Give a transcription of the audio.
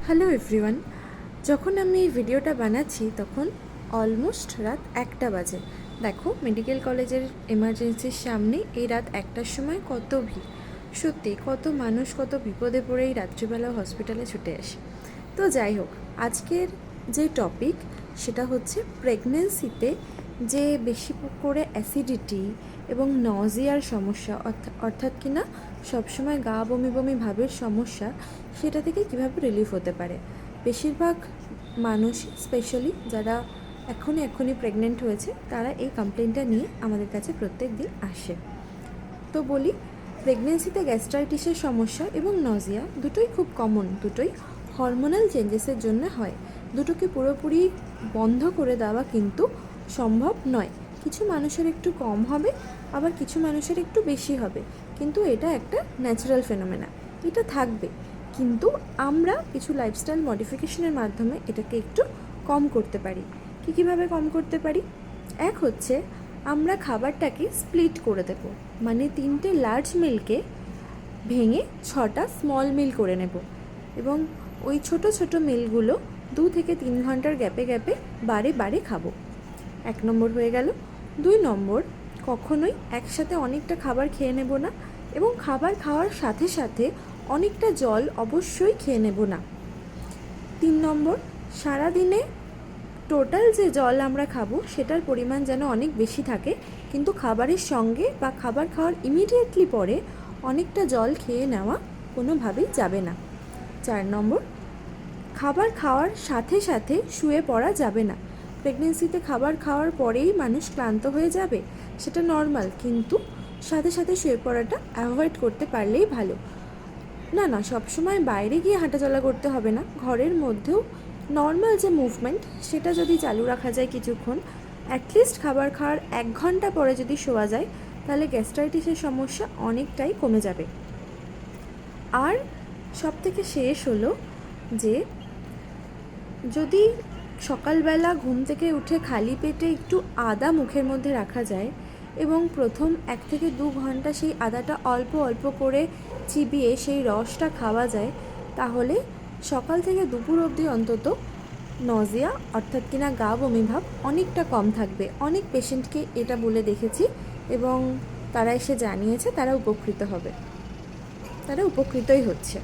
Hello everyone. যখন আমি এই ভিডিওটা বানাচ্ছি তখন অলমোস্ট রাত 1টা বাজে। দেখো, মেডিকেল কলেজের এমার্জেন্সির সামনে এই রাত 1টার সময় কত ভিড়। সত্যি কত মানুষ কত বিপদে পড়ে এই রাত্রিবেলা হসপিটালে ছুটে আসে। তো যাই হোক, আজকের যে টপিক সেটা হচ্ছে প্রেগনেন্সিতে যে বেশি করে অ্যাসিডিটি এবং নজিয়ার সমস্যা, অর্থাৎ কিনা সবসময় গা বমি বমি ভাবের সমস্যা, সেটা থেকে কীভাবে রিলিফ হতে পারে। বেশিরভাগ মানুষ, স্পেশালি যারা এখনই প্রেগনেন্ট হয়েছে, তারা এই কমপ্লেনটা নিয়ে আমাদের কাছে প্রত্যেক দিন আসে। তো বলি, প্রেগনেন্সিতে গ্যাস্ট্রাইটিসের সমস্যা এবং নজিয়া দুটোই খুব কমন, দুটোই হরমোনাল চেঞ্জেসের জন্য হয়। দুটোকে পুরোপুরি বন্ধ করে দেওয়া কিন্তু সম্ভব নয়। কিছু মানুষের একটু কম হবে, আবার কিছু মানুষের একটু বেশি হবে, কিন্তু এটা একটা ন্যাচারাল ফেনোমেনা, এটা থাকবে। কিন্তু আমরা কিছু লাইফস্টাইল মডিফিকেশনের মাধ্যমে এটাকে একটু কম করতে পারি। কীভাবে কম করতে পারি? এক হচ্ছে, আমরা খাবারটাকে স্প্লিট করে দেব, মানে 3টে লার্জ মিলকে ভেঙে 6টা স্মল মিল করে নেব এবং ওই ছোট ছোট মিলগুলো 2 থেকে 3 ঘন্টার গ্যাপে গ্যাপে বারে খাবো। 1 নম্বর হয়ে গেল। 2 নম্বর, কখনোই একসাথে অনেকটা খাবার খেয়ে নেব না এবং খাবার খাওয়ার সাথে সাথে অনেকটা জল অবশ্যই খেয়ে নেব না। 3 নম্বর, সারাদিনে টোটাল যে জল আমরা খাবো সেটার পরিমাণ যেন অনেক বেশি থাকে, কিন্তু খাবারের সঙ্গে বা খাবার খাওয়ার ইমিডিয়েটলি পরে অনেকটা জল খেয়ে নেওয়া কোনোভাবেই যাবে না। 4 নম্বর, খাবার খাওয়ার সাথে সাথে শুয়ে পড়া যাবে না। প্রেগনেন্সিতে খাবার খাওয়ার পরেই মানুষ ক্লান্ত হয়ে যাবে, সেটা নর্মাল, কিন্তু সাথে সাথে শুয়ে পড়াটা অ্যাভয়েড করতে পারলেই ভালো। না, সবসময় বাইরে গিয়ে হাঁটাচলা করতে হবে না, ঘরের মধ্যেও নর্মাল যে মুভমেন্ট সেটা যদি চালু রাখা যায় কিছুক্ষণ, অ্যাটলিস্ট খাবার খাওয়ার 1 ঘন্টা পরে যদি শোয়া যায়, তাহলে গ্যাস্ট্রাইটিসের সমস্যা অনেকটাই কমে যাবে। আর সবথেকে শেষ হলো যে, যদি সকালবেলা ঘুম থেকে উঠে খালি পেটে একটু আদা মুখের মধ্যে রাখা যায় এবং প্রথম 1 থেকে 2 ঘন্টা সেই আদাটা অল্প অল্প করে চিবিয়ে সেই রসটা খাওয়া যায়, তাহলে সকাল থেকে দুপুর অবধি অন্তত নজিয়া, অর্থাৎ কিনা গা বমি ভাব, অনেকটা কম থাকবে। অনেক পেশেন্টকে এটা বলে দেখেছি এবং তারা এসে জানিয়েছে তারা উপকৃতই হচ্ছে।